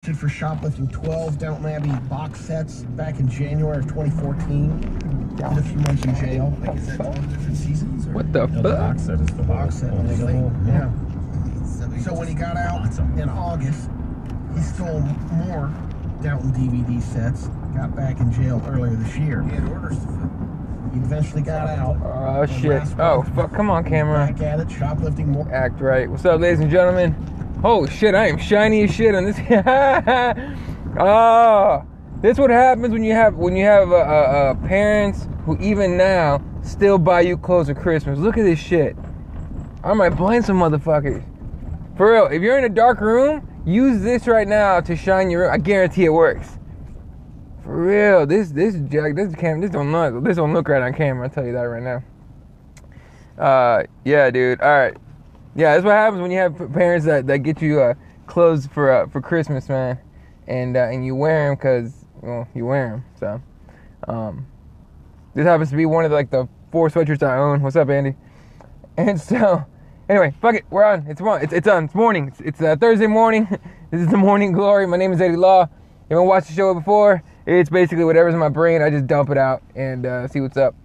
For shoplifting 12 Downton Abbey box sets back in January of 2014. Did a few months in jail. Like, is that 12 different seasons? Or What the fuck? The box set is the box set. Yeah. So when he got out in August, he stole more Downton DVD sets. Got back in jail earlier this year. He had orders to fill. He eventually got out. Oh shit! Oh fuck! Come on, camera. Back at it, shoplifting more. Act right. What's up, ladies and gentlemen? Holy shit! I am shiny as shit on this. Oh, this is what happens when you have parents who even now still buy you clothes for Christmas. Look at this shit. I might blind some motherfuckers. For real, if you're in a dark room, use this right now to shine your room. I guarantee it works. For real, this don't look right on camera. I'll tell you that right now. Yeah, dude. All right. Yeah, that's what happens when you have parents that get you clothes for Christmas, man, and you wear them because you wear them. So, this happens to be one of the 4 sweatshirts I own. What's up, Andy? And so, anyway, fuck it, we're on. It's on. It's morning. It's Thursday morning. This is the Morning Glory. My name is Eddie Law. You haven't watched the show before? It's basically whatever's in my brain. I just dump it out and see what's up.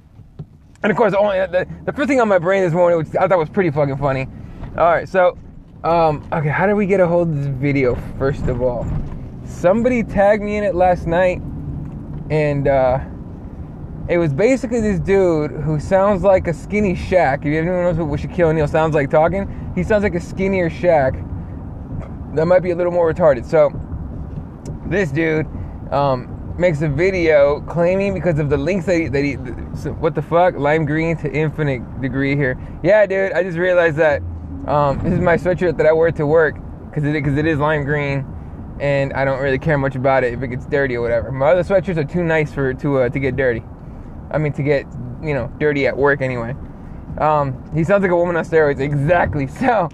And of course, the first thing on my brain this morning, which I thought was pretty fucking funny. All right, so, okay, how did we get a hold of this video, first of all? Somebody tagged me in it last night, and it was basically this dude who sounds like a skinny Shaq. If anyone knows what Shaquille O'Neal sounds like talking, he sounds like a skinnier Shaq that might be a little more retarded. So, this dude makes a video claiming because of the links that he so what the fuck? Lime green to infinite degree here. Yeah, dude, I just realized that this is my sweatshirt that I wear to work because it is lime green, and I don't really care much about it if it gets dirty or whatever. My other sweatshirts are too nice to get dirty. I mean, to get dirty at work anyway. He sounds like a woman on steroids. Exactly. So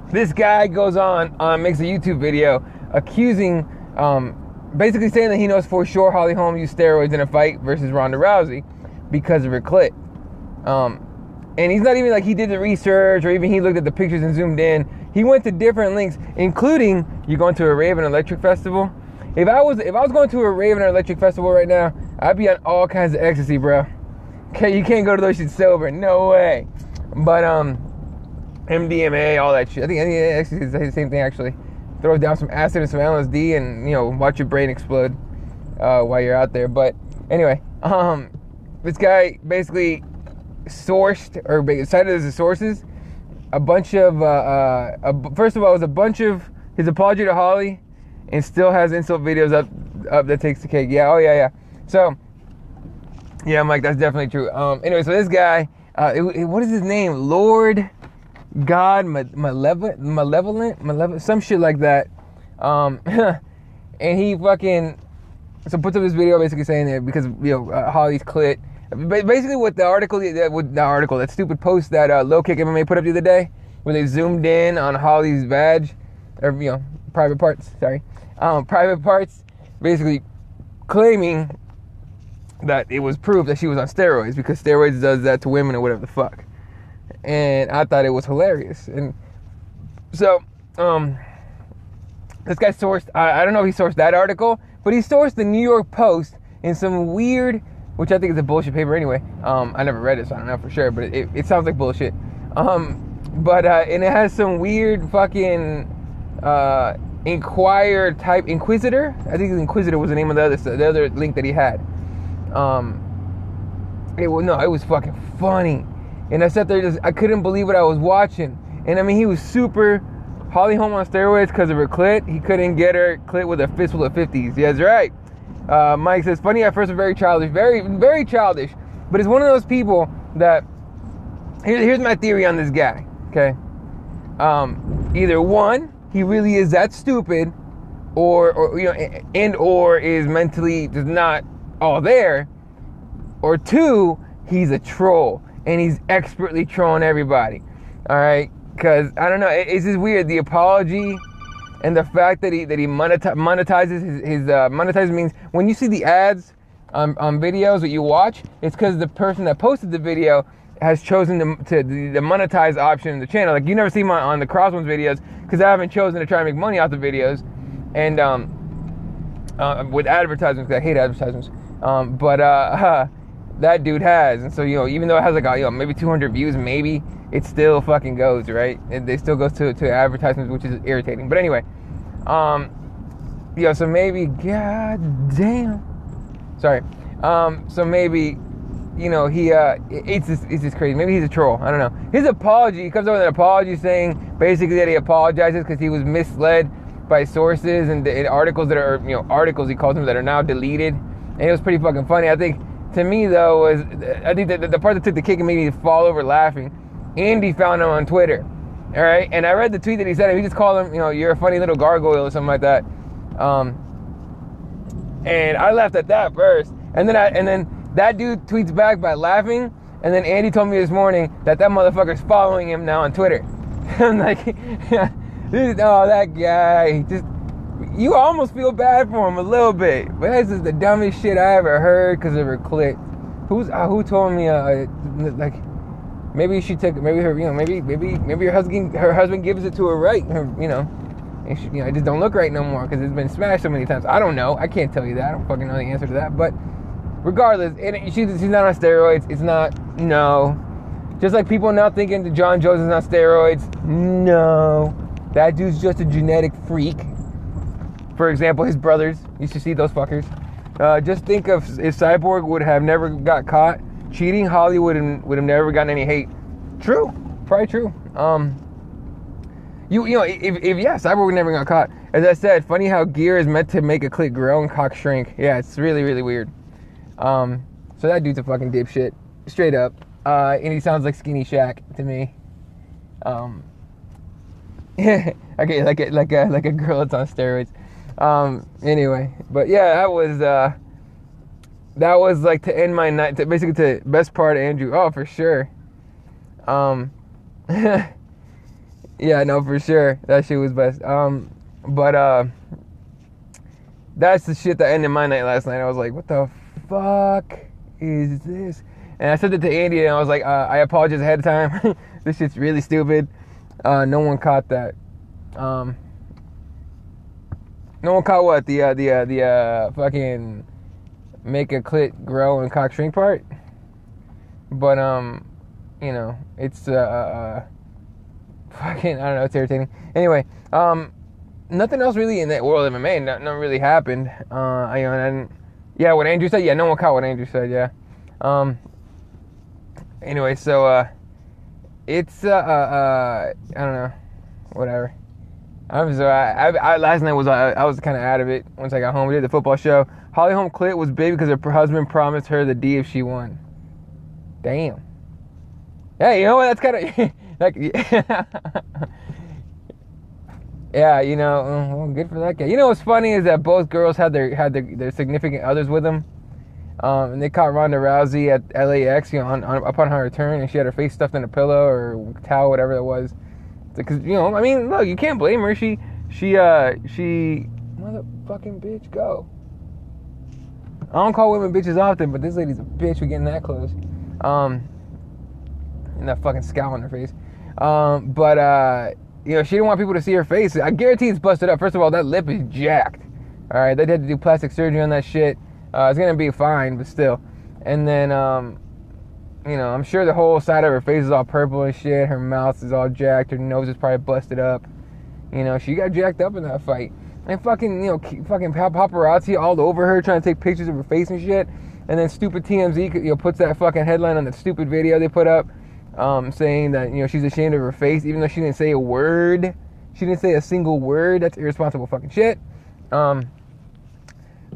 this guy goes on makes a YouTube video accusing basically saying that he knows for sure Holly Holm used steroids in a fight versus Ronda Rousey because of her clit. And he's not even like he did the research or even he looked at the pictures and zoomed in. He went to different links, including you going to a rave and electric festival. If I was going to a rave and electric festival right now, I'd be on all kinds of ecstasy, bro. Okay, you can't go to those shit sober, no way. But MDMA, all that shit. I think ecstasy is the same thing actually. Throw down some acid and some LSD and watch your brain explode while you're out there. But anyway, this guy basically sourced or cited as the sources a bunch of first of all, it was a bunch of his apology to Holly, and still has insult videos up that takes the cake. Yeah, oh yeah. So yeah, Mike, that's definitely true. Anyway, so this guy, what is his name? Lord God malevolent, some shit like that. And he fucking puts up this video basically saying that because Holly's clit. Basically, what that stupid post that Low Kick MMA put up the other day, where they zoomed in on Holly's vag, or private parts. Private parts, basically claiming that it was proof that she was on steroids because steroids does that to women or whatever the fuck. And I thought it was hilarious. And so, this guy sourced, I don't know if he sourced that article, but he sourced the New York Post in some weird, which I think is a bullshit paper anyway. I never read it, so I don't know for sure, but it sounds like bullshit. And it has some weird fucking Inquisitor. I think Inquisitor was the name of the other link that he had. It was fucking funny. And I sat there I couldn't believe what I was watching. And I mean, he was super Holly Holm on steroids because of her clit. He couldn't get her clit with a fistful of 50s. Yeah, that's right. Mike says, funny at first, but very childish. Very, very childish. But it's one of those people that, here's my theory on this guy, okay? Either one, he really is that stupid, or is mentally just not all there, or two, he's a troll, and he's expertly trolling everybody, all right? Because, I don't know, it's just weird, the apology and the fact that he monetizes his monetizes means when you see the ads on videos that you watch, it's because the person that posted the video has chosen the monetize option in the channel. Like, you never see on the Crosswinds videos because I haven't chosen to try and make money off the videos. And with advertisements, 'cause I hate advertisements. But that dude has, and so even though it has like maybe 200 views, maybe it still fucking goes, right? It still goes to advertisements, which is irritating. But anyway, so maybe, god damn, sorry. So maybe, it's just crazy. Maybe he's a troll. I don't know. His apology, he comes up with an apology saying basically that he apologizes because he was misled by sources and articles that are, articles he calls them that are now deleted. And it was pretty fucking funny. I think, to me though, I think that the part that took the kick and made me fall over laughing, Andy found him on Twitter. All right. And I read the tweet that he said, and he just called him, you're a funny little gargoyle or something like that. And I laughed at that first. And then that dude tweets back by laughing. And then Andy told me this morning that motherfucker's following him now on Twitter. I'm like, oh, that guy. You almost feel bad for him a little bit. But that's just the dumbest shit I ever heard because of her clit. Who told me, like, maybe she took, maybe her, maybe her husband gives it to her right, and she, it just don't look right no more because it's been smashed so many times. I don't know. I can't tell you that. I don't fucking know the answer to that. But regardless, she's not on steroids. It's not, no. Just like people now thinking that John Jones is on steroids. No. That dude's just a genetic freak. For example, his brothers. You should see those fuckers. Just think of if Cyborg would have never got caught cheating, Hollywood would have never gotten any hate. True. Probably true. If Cyborg would never got caught. As I said, funny how gear is meant to make a clit grow and cock shrink. Yeah, it's really, really weird. So that dude's a fucking dipshit. Straight up. And he sounds like Skinny Shaq to me. Okay, like a girl that's on steroids. Anyway, but yeah, that was like to end my night, basically to best part of Andrew. Oh, for sure. Yeah, no, for sure. That shit was best. But that's the shit that ended my night last night. I was like, what the fuck is this? And I said it to Andy, and I was like, I apologize ahead of time. This shit's really stupid. No one caught that. No one caught what? The fucking make a clit grow and cock shrink part? But, it's, fucking, I don't know, it's irritating. Anyway, nothing else really in that world of MMA, nothing really happened. And yeah, what Andrew said, yeah, no one caught what Andrew said, yeah. Anyway, so, it's, I don't know, whatever. Last night I was kind of out of it once I got home. We did the football show. Holly Holm clit was big because her husband promised her the D if she won. Damn. Hey, you know what? That's kind of like, yeah, well, good for that guy. You know what's funny is that both girls had their significant others with them, and they caught Ronda Rousey at LAX, upon her return, and she had her face stuffed in a pillow or towel, whatever that was. Because, I mean, look, you can't blame her. She, motherfucking bitch, go. I don't call women bitches often, but this lady's a bitch for getting that close. And that fucking scowl on her face. She didn't want people to see her face. I guarantee it's busted up. First of all, that lip is jacked. All right, they had to do plastic surgery on that shit. It's gonna be fine, but still. And then, I'm sure the whole side of her face is all purple and shit. Her mouth is all jacked. Her nose is probably busted up. She got jacked up in that fight. And fucking paparazzi all over her trying to take pictures of her face and shit. And then stupid TMZ, puts that fucking headline on that stupid video they put up, saying that, she's ashamed of her face, even though she didn't say a word. She didn't say a single word. That's irresponsible fucking shit. But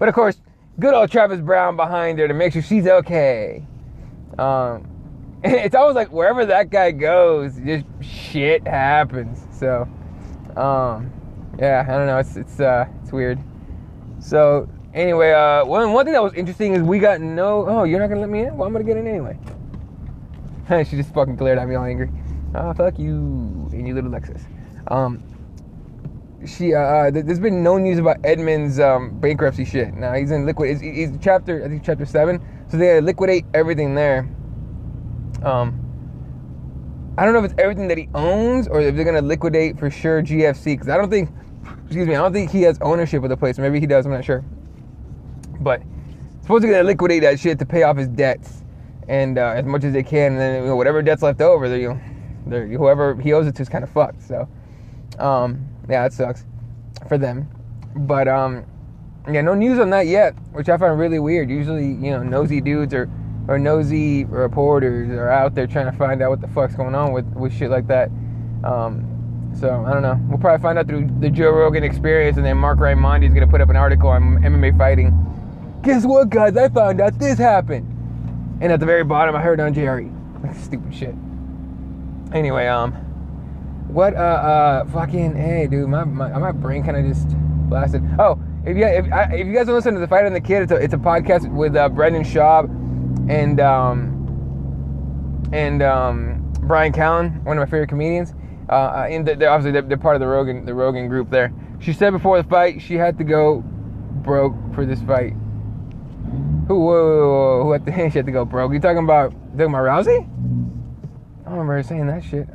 of course, good old Travis Brown behind her to make sure she's okay. It's always like wherever that guy goes, just shit happens. So, yeah, I don't know. It's weird. So anyway, one thing that was interesting is we got oh, you're not gonna let me in? Well, I'm gonna get in anyway. She just fucking glared at me all angry. Oh, fuck you and you little Lexus. There's been no news about Edmund's bankruptcy shit. Now he's in liquid. He's chapter 7. So they liquidate everything there. I don't know if it's everything that he owns or if they're gonna liquidate for sure GFC, because I don't think excuse me, I don't think he has ownership of the place. Maybe he does, I'm not sure. But supposedly they liquidate that shit to pay off his debts, and as much as they can, and then whatever debt's left over, whoever he owes it to is kind of fucked. So, yeah, it sucks for them. But yeah, no news on that yet, which I find really weird. Usually, nosy dudes or nosy reporters are out there trying to find out what the fuck's going on with shit like that. So I don't know. We'll probably find out through the Joe Rogan Experience, and then Mark Raimondi is gonna put up an article on MMA fighting. Guess what, guys? I found out this happened. And at the very bottom, I heard on Jerry. Stupid shit. Anyway, fucking, hey, dude, my brain kind of just blasted. Oh, if you guys don't listen to The Fight and the Kid, it's a podcast with Brendan Schaub and Brian Callen, one of my favorite comedians. Obviously they're part of the Rogan group there. She said before the fight she had to go broke for this fight. Who at the end she had to go broke? You talking about Rousey? I don't remember her saying that shit.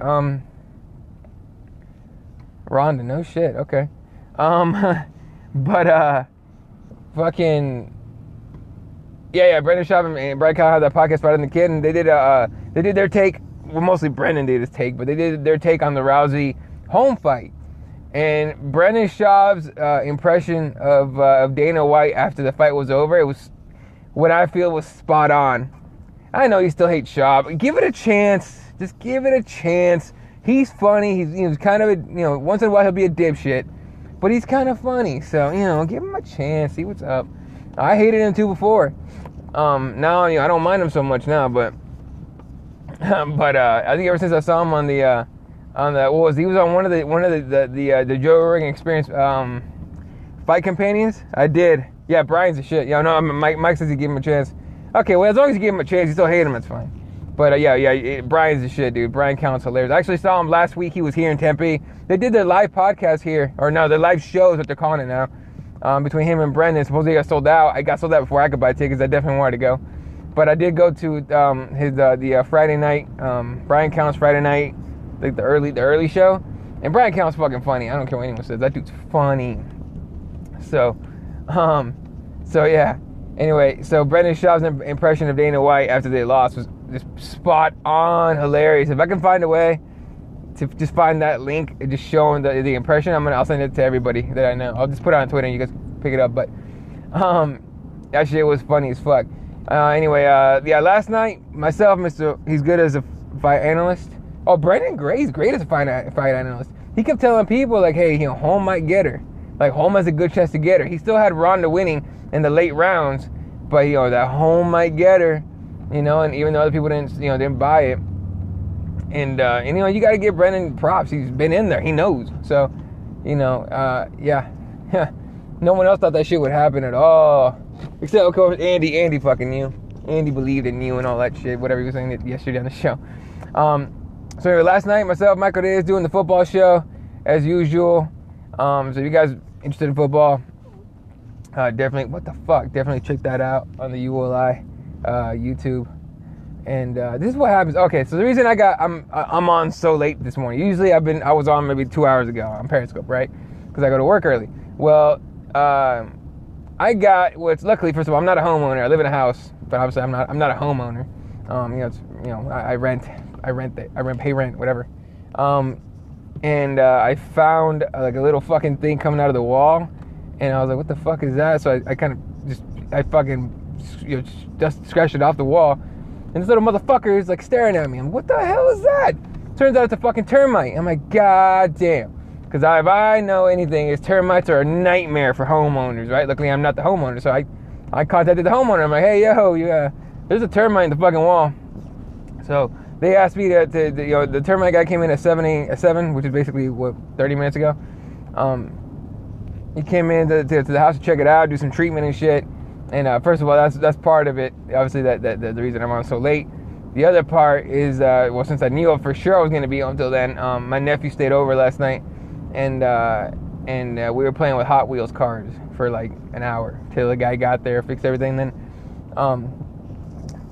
Ronda, no shit. Okay. But fucking yeah. Brendan Schaub and Brian Callen had that podcast Fight and the Kid, and they did their take. Well, mostly Brendan did his take, but they did their take on the Rousey home fight. And Brendan Schaub's impression of Dana White after the fight was over, it was what I feel was spot on. I know you still hate Schaub. Give it a chance. Just give it a chance. He's funny. He's kind of once in a while he'll be a dipshit, but he's kind of funny. So give him a chance. See what's up. I hated him too before. Now I don't mind him so much now, but I think ever since I saw him on the he was on one of the Joe Rogan Experience fight companions. I did. Yeah, Brian's a shit. No, Mike says he gave him a chance. Okay, well, as long as you give him a chance, you still hate him, that's fine. But Brian's a shit, dude. Brian Callen's hilarious. I actually saw him last week. He was here in Tempe. They did their live podcast here, or no, their live shows, what they're calling it now, between him and Brendan. Supposedly got sold out. I got sold out before I could buy tickets. I definitely wanted to go. But I did go to his Friday night, Brian Callen's Friday night, like the early show. And Brian Callen's fucking funny. I don't care what anyone says. That dude's funny. So yeah. Anyway, so Brendan Schaub's impression of Dana White after they lost was just spot on, hilarious. If I can find a way to just find that link and just showing the impression, I'll send it to everybody that I know. I'll just put it on Twitter and you guys pick it up. But that shit was funny as fuck. Anyway, last night, myself, he's good as a fight analyst. Oh, Brendan Gray's great as a fight analyst. He kept telling people, like, hey, Holm might get her. Like, Holm has a good chance to get her. He still had Ronda winning in the late rounds, but, that Holm might get her, and even though other people didn't buy it. And you got to give Brendan props. He's been in there. He knows. So, yeah. No one else thought that shit would happen at all. Except, of course, Andy. Andy fucking knew. Andy believed in you and all that shit, whatever he was saying yesterday on the show. So anyway, last night, myself, Michael Day is doing the football show, as usual. So if you guys interested in football, definitely check that out on the ULI YouTube. And this is what happens. Okay, so the reason I'm on so late this morning. Usually I was on maybe 2 hours ago on Periscope, right? Because I go to work early. Well, luckily, first of all, I'm not a homeowner. I live in a house, but obviously I'm not a homeowner. I pay rent, whatever. And I found like a little fucking thing coming out of the wall, and I was like, what the fuck is that? So I kind of just scratched it off the wall, and this little motherfucker is like staring at me. I'm like, what the hell is that? Turns out it's a fucking termite. I'm like, god damn. Because if I know anything, is termites are a nightmare for homeowners, right? Luckily, I'm not the homeowner, so I contacted the homeowner. I'm like, hey, there's a termite in the fucking wall. So they asked me the termite guy came in at 7, which is basically, 30 minutes ago. He came in to the house to check it out, do some treatment and shit. And first of all, that's part of it. Obviously, that the reason I'm on so late. The other part is, since I knew for sure I was going to be on until then, my nephew stayed over last night. And we were playing with Hot Wheels cars for like an hour till the guy got there, fixed everything, then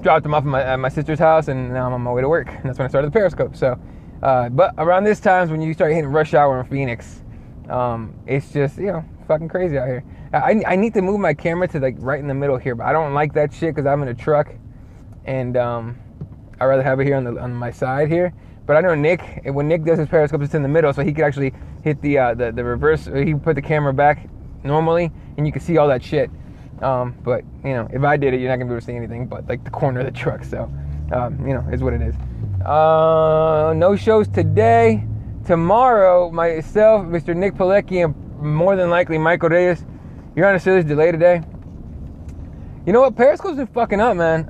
dropped him off at my sister's house, and now I'm on my way to work. And that's when I started the Periscope. So, but around this time is when you start hitting rush hour in Phoenix. It's just, fucking crazy out here. I need to move my camera to like right in the middle here, but I don't like that shit because I'm in a truck, and I'd rather have it here on my side here. But I know Nick, when Nick does his Periscope, it's in the middle, so he could actually hit the reverse. He can put the camera back normally, and you can see all that shit. But if I did it, you're not gonna be able to see anything but like the corner of the truck. So, is what it is. No shows today. Tomorrow, myself, Mr. Nick Pilecki, and more than likely Michael Reyes. You're on a serious delay today. You know what? Periscope's been fucking up, man.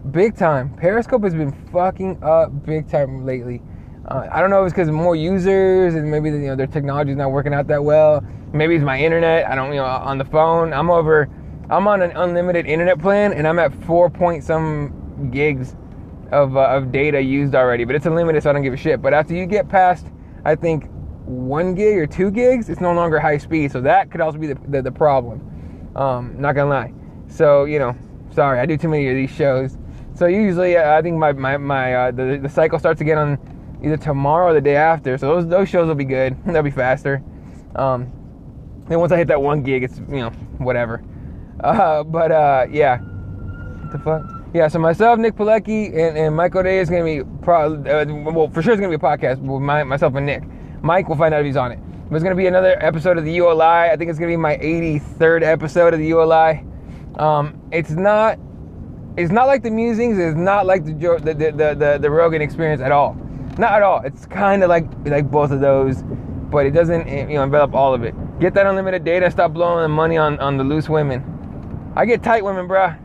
Big time. Periscope has been fucking up big time lately. I don't know if it's because of more users and maybe their technology is not working out that well. Maybe it's my internet. I don't, on the phone. I'm on an unlimited internet plan, and I'm at 4 point some gigs of data used already. But it's unlimited, so I don't give a shit. But after you get past, I think 1 gig or 2 gigs, it's no longer high speed. So that could also be the problem. Not gonna lie. So sorry, I do too many of these shows. So usually, I think the cycle starts again on either tomorrow or the day after. So those shows will be good. They'll be faster. Then once I hit that 1 gig, it's whatever. Yeah. What the fuck? Yeah. So myself, Nick Pilecki, and Michael Day is gonna be for sure it's gonna be a podcast with myself and Nick. Mike, we'll find out if he's on it. But it's gonna be another episode of the ULI. I think it's gonna be my 83rd episode of the ULI. It's not like the musings. It's not like the Rogan experience at all. Not at all. It's kind of like both of those, but it doesn't envelop all of it. Get that unlimited data. Stop blowing the money on the loose women. I get tight women, bruh.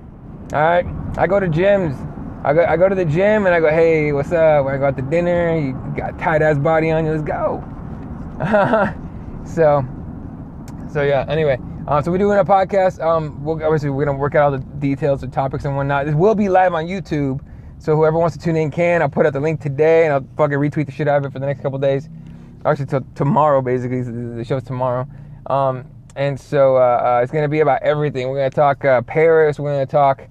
All right. I go to gyms. I go to the gym and I go, hey, what's up? When I go out to dinner, you got a tight ass body on you. Let's go. So yeah. Anyway. So we're doing a podcast. Obviously, we're gonna work out all the details and topics and whatnot. This will be live on YouTube, so whoever wants to tune in can. I'll put out the link today, and I'll fucking retweet the shit out of it for the next couple days. Actually, till tomorrow, basically. The show's tomorrow, and so it's gonna be about everything. We're gonna talk Paris. We're gonna talk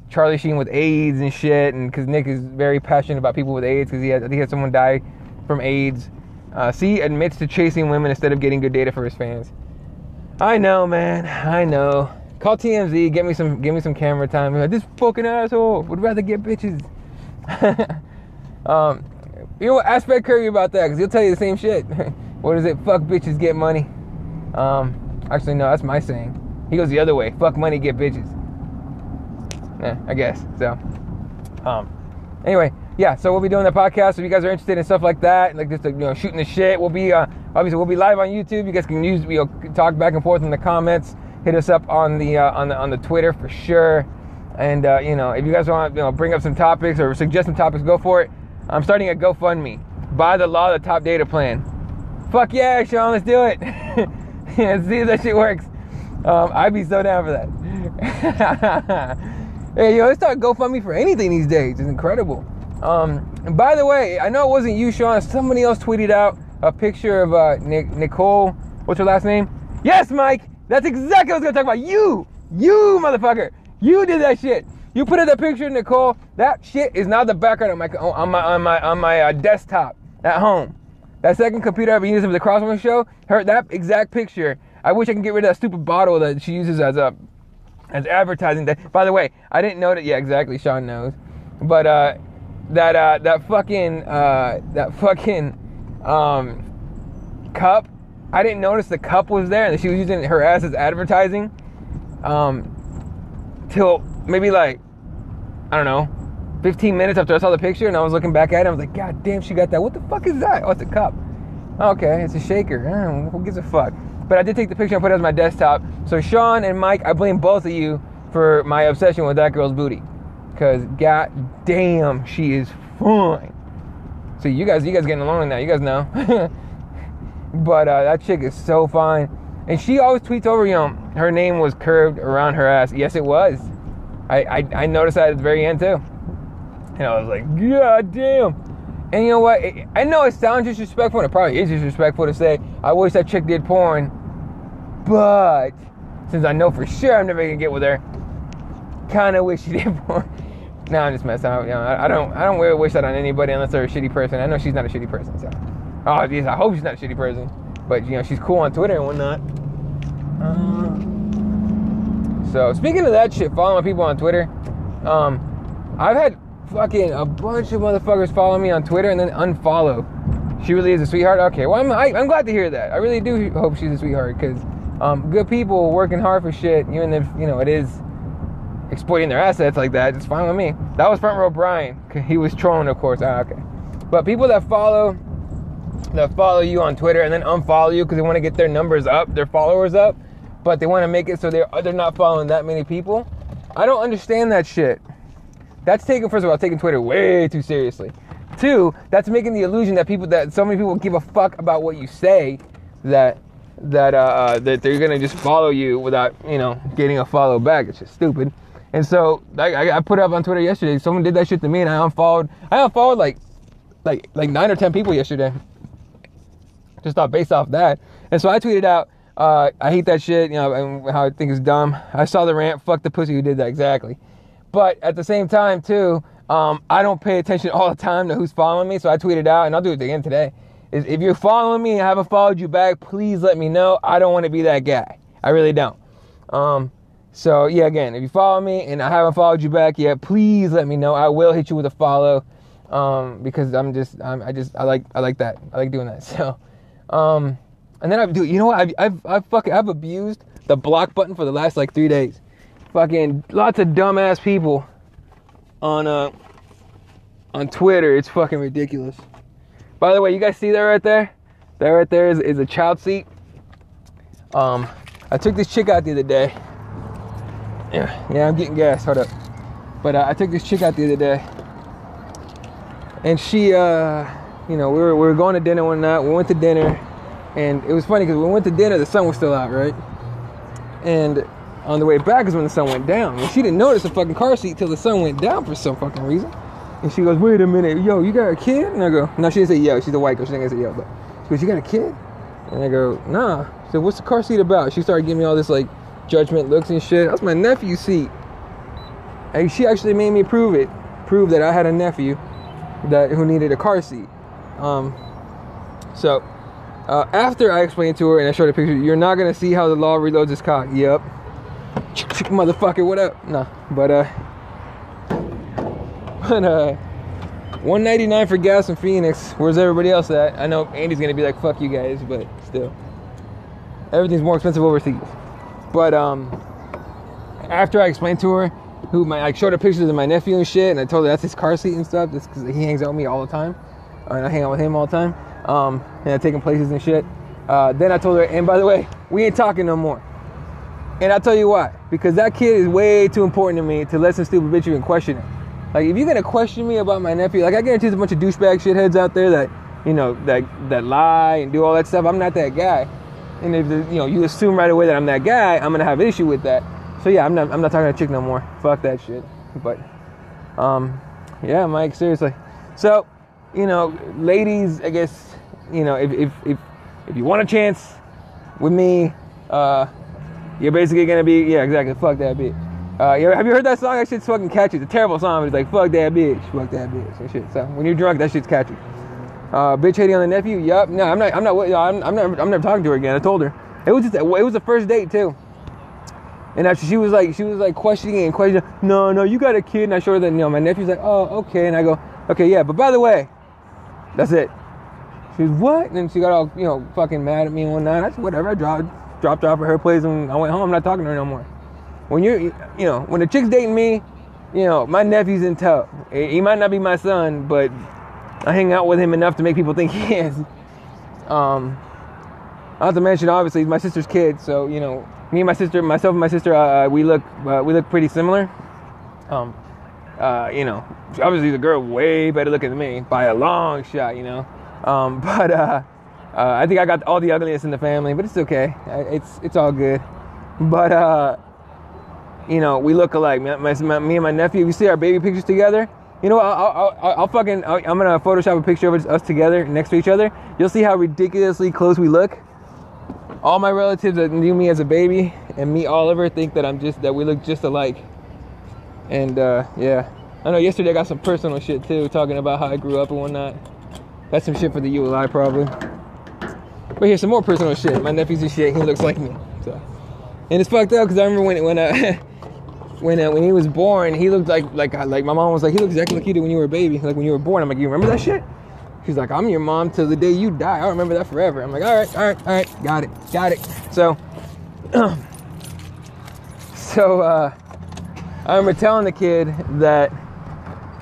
Charlie Sheen with AIDS and shit, and because Nick is very passionate about people with AIDS, because I think he had someone die from AIDS. C admits to chasing women instead of getting good data for his fans. I know, man. I know. Call TMZ. Give me some camera time. Like, this fucking asshole would rather get bitches. You know what? Ask Fred Curry about that, because he'll tell you the same shit. What is it? Fuck bitches, get money. Actually, no, that's my saying. He goes the other way. Fuck money, get bitches. I guess. So, anyway, yeah. So we'll be doing the podcast. If you guys are interested in stuff like that, like just shooting the shit, we'll be obviously we'll be live on YouTube. You guys can talk back and forth in the comments. Hit us up on the Twitter for sure. And if you guys want bring up some topics or suggest some topics, go for it. I'm starting a GoFundMe. Buy the law, the top data plan. Fuck yeah, Sean, let's do it. Let's see if that shit works. I'd be so down for that. Hey, let's start GoFundMe for anything these days. It's incredible. And by the way, I know it wasn't you, Sean. Somebody else tweeted out a picture of Nicole. What's her last name? Yes, Mike. That's exactly what I was gonna talk about. You motherfucker. You did that shit. You put in that picture of Nicole. That shit is now the background on my desktop at home. That second computer I've been using for the Crossword show. That exact picture. I wish I can get rid of that stupid bottle that she uses as advertising. By the way, I didn't know that. Yeah, exactly. Sean knows. But that fucking cup. I didn't notice the cup was there, and she was using her ass as advertising. Till maybe like, I don't know, 15 minutes after I saw the picture, and I was looking back at it, I was like, God damn, she got that. What the fuck is that? Oh, it's a cup. Okay, it's a shaker. Who gives a fuck? But I did take the picture and put it as my desktop. So Sean and Mike, I blame both of you for my obsession with that girl's booty. Because god damn, she is fine. So you guys getting along now. You guys know. But that chick is so fine. And she always tweets over, her name was curved around her ass. Yes, it was. I noticed that at the very end too. And I was like, God damn. And you know what? I know it sounds disrespectful, and it probably is disrespectful to say, I wish that chick did porn. But since I know for sure I'm never gonna get with her, kind of wish she did porn. No, I'm just messing up. I don't really wish that on anybody unless they're a shitty person. I know she's not a shitty person, so Oh, geez, I hope she's not a shitty person. But, you know, she's cool on Twitter and whatnot. So, speaking of that shit, following people on Twitter, I've had fucking a bunch of motherfuckers follow me on Twitter and then unfollow. She really is a sweetheart? Okay, well, I'm glad to hear that. I really do hope she's a sweetheart, because good people working hard for shit, even if, you know, it is exploiting their assets like that, it's fine with me. That was Front Row Brian. He was trolling, of course. Okay. But people that follow you on Twitter and then unfollow you because they want to get their numbers up, their followers up, but they want to make it so they're not following that many people. I don't understand that shit. That's first of all, taking Twitter way too seriously. 2, that's making the illusion that so many people give a fuck about what you say that they're gonna just follow you without, you know, getting a follow back. It's just stupid. And so I put up on Twitter yesterday. Someone did that shit to me, and I unfollowed like 9 or 10 people yesterday. Just thought based off that. And so I tweeted out, I hate that shit, you know, and how I think it's dumb. I saw the rant, fuck the pussy who did that, exactly. But at the same time, too, I don't pay attention all the time to who's following me, so I tweeted out, and I'll do it again today. If you're following me and I haven't followed you back, please let me know. I don't want to be that guy. I really don't. So, yeah, again, if you follow me and I haven't followed you back yet, please let me know. I will hit you with a follow, because I like that. I like doing that. So, and then you know what? I've abused the block button for the last, 3 days. Fucking lots of dumbass people on Twitter. It's fucking ridiculous. By the way, you guys see that right there? That right there is a child seat. I took this chick out the other day. Yeah, I'm getting gas. Hold up. But I took this chick out the other day, and she, you know, we were going to dinner one night. We went to dinner, and it was funny because when we went to dinner, the sun was still out, right? And on the way back is when the sun went down. And she didn't notice the fucking car seat till the sun went down for some fucking reason. And she goes, "Wait a minute, yo, you got a kid?" And I go, "No," she didn't say yo. She's a white girl. She didn't say yo, but she goes, "You got a kid?" And I go, "Nah." She said, "What's the car seat about?" She started giving me all this judgment looks and shit. That's my nephew's seat. And she actually made me prove that I had a nephew who needed a car seat. So after I explained to her and I showed a picture, "You're not gonna see how the law reloads his cock." Yep. Motherfucker, what up? Nah, but $1.99 for gas in Phoenix. Where's everybody else at? I know Andy's gonna be like, "Fuck you guys," but still, everything's more expensive overseas. But after I explained to her I showed her pictures of my nephew and shit, and I told her that's his car seat and stuff. That's because he hangs out with me all the time, and I hang out with him all the time. And I take him places and shit. Then I told her, and by the way, we ain't talking no more. And I'll tell you why. Because that kid is way too important to me to let some stupid bitch even question it. If you're gonna question me about my nephew, I guarantee there's a bunch of douchebag shitheads out there that, you know, that lie and do all that stuff. I'm not that guy. And if you assume right away that I'm that guy, I'm gonna have an issue with that. So yeah, I'm not talking to a chick no more. Fuck that shit. But yeah, Mike, seriously. So, you know, ladies, I guess, you know, if you want a chance with me, you're basically gonna be, yeah, exactly, fuck that bitch. Have you heard that song? That shit's fucking catchy. It's a terrible song, but it's like, fuck that bitch, and shit. So when you're drunk, that shit's catchy. Bitch hating on the nephew. Yup. No, I'm never talking to her again. I told her. It was the first date too. And after she was questioning. No, you got a kid. And I showed her that, you know, my nephew's like, "Oh, okay." And I go, "Okay, yeah, but by the way, that's it." She was, "What?" And then she got all, you know, fucking mad at me one night. I said, "Whatever." I dropped off at her place and I went home. I'm not talking to her no more. When when a chick's dating me, you know, my nephew's in tow. He might not be my son, but I hang out with him enough to make people think he is. Not to mention, obviously, he's my sister's kid, so, you know, myself and my sister, we look pretty similar. You know, obviously the girl way better looking than me by a long shot, you know. But I think I got all the ugliness in the family, but it's okay. It's all good. But you know, we look alike. Me and my nephew. If you see our baby pictures together, you know, I'm gonna Photoshop a picture of us together next to each other. You'll see how ridiculously close we look. All my relatives that knew me as a baby and me, Oliver, think that we look just alike. And yeah, I know yesterday I got some personal shit too, talking about how I grew up and whatnot. That's some shit for the ULI probably. But here's some more personal shit. My nephew's a shit. He looks like me. So, and it's fucked up because I remember when he was born, he looked like my mom was like, he looks exactly like you did when you were a baby, like when you were born. I'm like, you remember that shit? She's like, I'm your mom till the day you die. I'll remember that forever. I'm like, all right, got it. So, I remember telling the kid that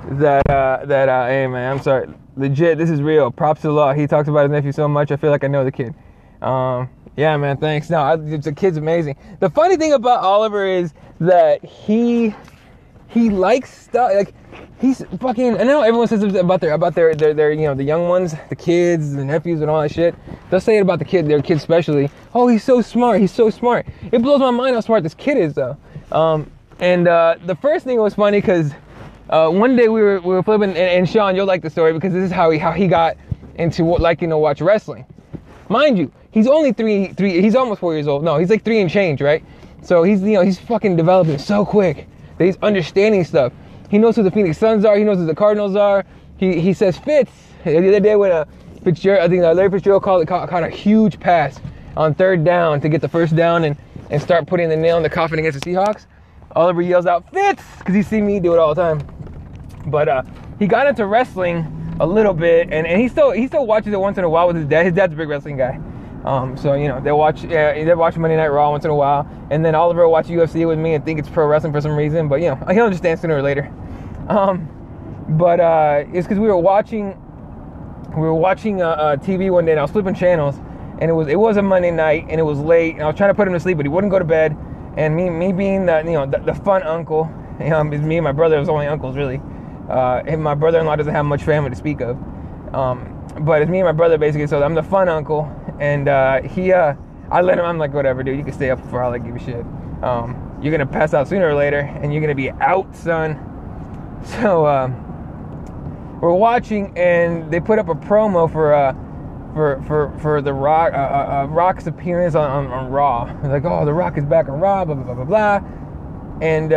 hey man, I'm sorry, legit, this is real. Props to the law. He talks about his nephew so much, I feel like I know the kid. Yeah, man, thanks. No, the kid's amazing. The funny thing about Oliver is that he likes stuff like he's fucking. I know everyone says about their you know, the young ones, the kids, the nephews, and all that shit. They'll say it about their kids especially. Oh, he's so smart. It blows my mind how smart this kid is though. And the first thing was funny because one day we were flipping, and Sean, you'll like the story because this is how he got into watch wrestling. Mind you, he's only three. He's almost 4 years old. No, he's like 3 and change, right? So he's fucking developing so quick that he's understanding stuff. He knows who the Phoenix Suns are. He knows who the Cardinals are. He says Fitz. The other day when Fitzgerald, I think Larry Fitzgerald caught a huge pass on 3rd down to get the first down and start putting the nail in the coffin against the Seahawks. Oliver yells out Fitz because he's seen me do it all the time. But he got into wrestling a little bit, and he still watches it once in a while with his dad. His dad's a big wrestling guy. So you know they watch Monday Night Raw once in a while, and then Oliver will watch UFC with me and think it's pro wrestling for some reason. But you know he'll understand sooner or later. It's because we were watching TV one day, and I was flipping channels, and it was a Monday night, and it was late, and I was trying to put him to sleep, but he wouldn't go to bed. And me being the fun uncle, me and my brother was only uncles really. And my brother-in-law doesn't have much family to speak of. But it's me and my brother basically, so I'm the fun uncle. And I let him, I'm like, whatever, dude, you can stay up for all I give a shit. You're gonna pass out sooner or later, and you're gonna be out, son. So we're watching, and they put up a promo for the Rock, Rock's appearance on Raw. They're like, oh, the Rock is back on Raw, blah blah blah blah blah. And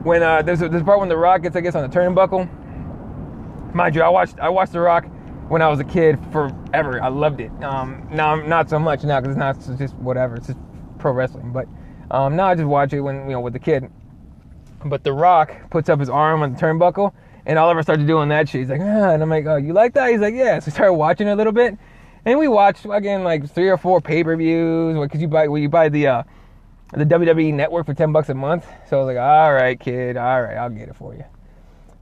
when there's a part when the Rock gets, I guess, on the turnbuckle. Mind you, I watched the Rock when I was a kid forever. I loved it. Now I'm not so much now because it's just whatever. It's just pro wrestling. But now I just watch it when with the kid. But the Rock puts up his arm on the turnbuckle, and Oliver started doing that shit. He's like, and I'm like, oh, you like that? He's like, yeah. So we started watching it a little bit, and we watched again like 3 or 4 pay-per-views because you buy the WWE Network for $10 a month. So I was like, all right, kid, all right, I'll get it for you.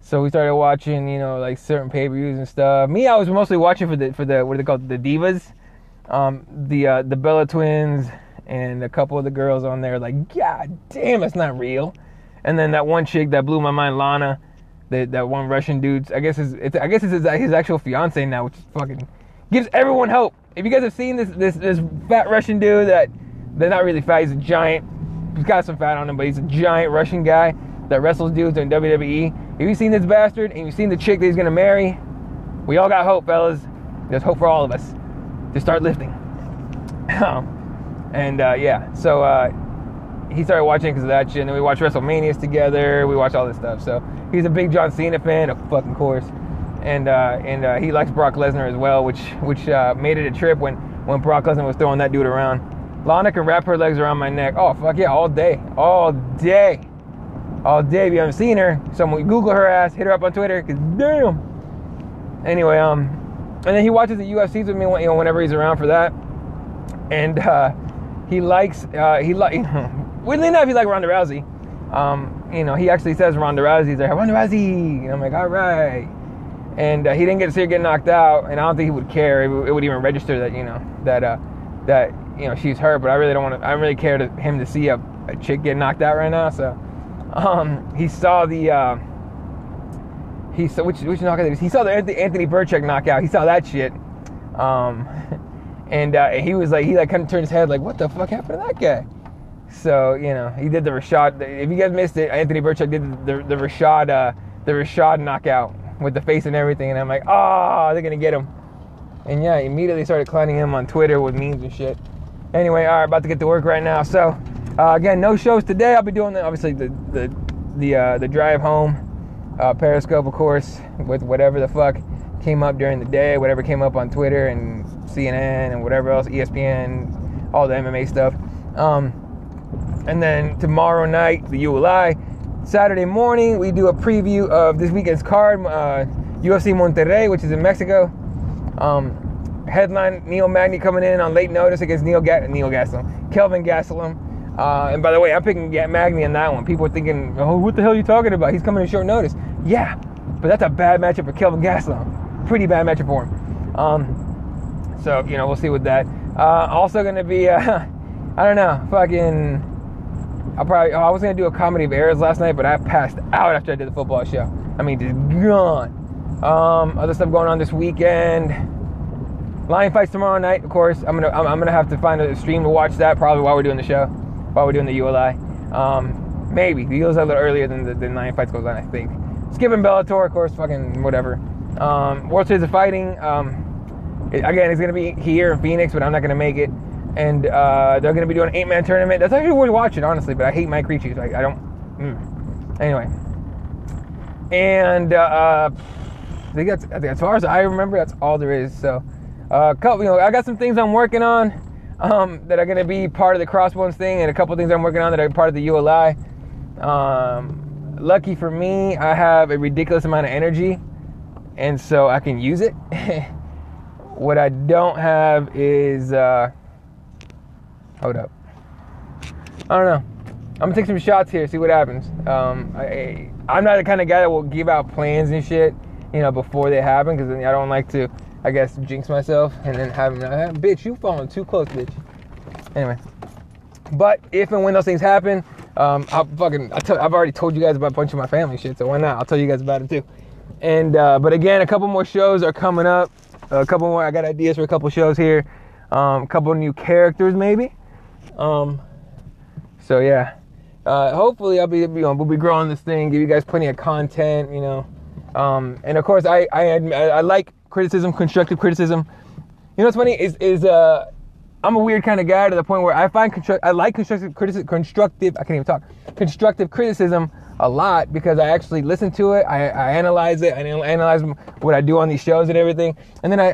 So we started watching, like certain pay-per-views and stuff. Me, I was mostly watching for the what are they called, the Divas, the Bella Twins, and a couple of the girls on there. Like, god damn, it's not real. And then that one chick that blew my mind, Lana, that one Russian dude. I guess it's his actual fiance now, which fucking gives everyone hope. If you guys have seen this fat Russian dude that. They're not really fat. He's a giant. He's got some fat on him, but he's a giant Russian guy that wrestles dudes in WWE. If you've seen this bastard and you've seen the chick that he's gonna marry, we all got hope, fellas. There's hope for all of us to start lifting. So he started watching because of that shit. And then we watched WrestleManias together. We watched all this stuff. So he's a big John Cena fan, of fucking course. And he likes Brock Lesnar as well, which made it a trip when Brock Lesnar was throwing that dude around. Lana can wrap her legs around my neck. Oh, fuck yeah, all day. If you haven't seen her, someone Google her ass, hit her up on Twitter, because damn. Anyway, and then he watches the UFCs with me, whenever he's around for that. And he likes, weirdly enough, he likes Ronda Rousey. He actually says Ronda Rousey. He's like, Ronda Rousey. And I'm like, all right. And he didn't get to see her get knocked out, and I don't think he would care. It would even register that, that she's hurt, but I don't really care to him to see a chick get knocked out right now. So he saw which knockout. He saw the Anthony Burchak knockout. He saw that shit. And he was like, he kind of turned his head like, what the fuck happened to that guy? So he did the Rashad. If you guys missed it, Anthony Burchak did the Rashad knockout with the face and everything, and I'm like, oh, they're gonna get him. And yeah, immediately started clowning him on Twitter with memes and shit. Anyway, all right, about to get to work right now. So, again, no shows today. I'll be doing obviously the drive home, Periscope, of course, with whatever the fuck came up during the day, whatever came up on Twitter and CNN and whatever else, ESPN, all the MMA stuff. And then tomorrow night, the ULI. Saturday morning, we do a preview of this weekend's card, UFC Monterrey, which is in Mexico. Headline, Neil Magny coming in on late notice against Kelvin Gastelum. And by the way, I'm picking Magny on that one. People are thinking, oh, what the hell are you talking about? He's coming in short notice. Yeah, but that's a bad matchup for Kelvin Gastelum. Pretty bad matchup for him. So, we'll see with that. Also going to be, I don't know, fucking... I was going to do a comedy of errors last night, but I passed out after I did the football show. I mean, just gone. Other stuff going on this weekend. Lion fights tomorrow night, of course. I'm gonna have to find a stream to watch that probably while we're doing the show, while we're doing the ULI. Maybe the ULI's a little earlier than the Lion fights goes on, I think. Skipping Bellator, of course, fucking whatever. World Series of Fighting. Again, it's gonna be here in Phoenix, but I'm not gonna make it. And they're gonna be doing an 8-man tournament. That's actually worth watching, honestly. But I hate Mike Ricci. Like I don't. Anyway. And I think as far as I remember, that's all there is. So. I got some things I'm working on that are going to be part of the Crossbones thing, and a couple things I'm working on that are part of the ULI. Lucky for me, I have a ridiculous amount of energy, and so I can use it. What I don't have is... hold up. I don't know. I'm going to take some shots here, see what happens. I'm not the kind of guy that will give out plans and shit, before they happen, because I don't like to... I guess jinx myself and then have him, bitch, you falling too close, bitch. Anyway, but if and when those things happen, I've already told you guys about a bunch of my family shit, so why not? I'll tell you guys about it too. And but again, a couple more shows are coming up. I got ideas for a couple shows here. A couple new characters maybe. So yeah, hopefully we'll be growing this thing, give you guys plenty of content, and of course I like criticism, constructive criticism. What's funny is I'm a weird kind of guy to the point where I like constructive criticism a lot, because I actually listen to it, I analyze it, I analyze what I do on these shows and everything, and then I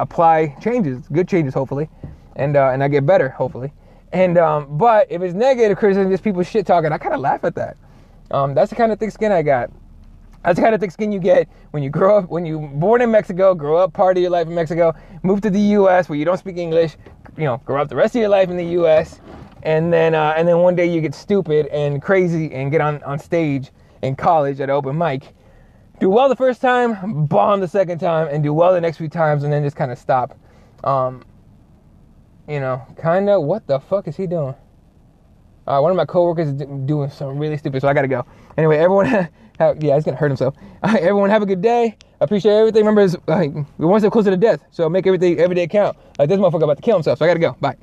apply changes, good changes hopefully, and I get better hopefully. And but if it's negative criticism, just people shit talking, I kind of laugh at that. That's the kind of thick skin I got. That's the kind of thick skin you get when you grow up, when you're born in Mexico, grow up part of your life in Mexico, move to the U.S. where you don't speak English, grow up the rest of your life in the U.S., and then one day you get stupid and crazy and get on stage in college at an open mic, do well the first time, bomb the second time, and do well the next few times, and then just kind of stop. What the fuck is he doing? One of my coworkers is doing something really stupid, so I gotta go. Anyway, everyone... he's gonna hurt himself. Everyone have a good day. I appreciate everything. Remember, we're one step closer to death, so make every day count. This motherfucker about to kill himself, so I gotta go. Bye.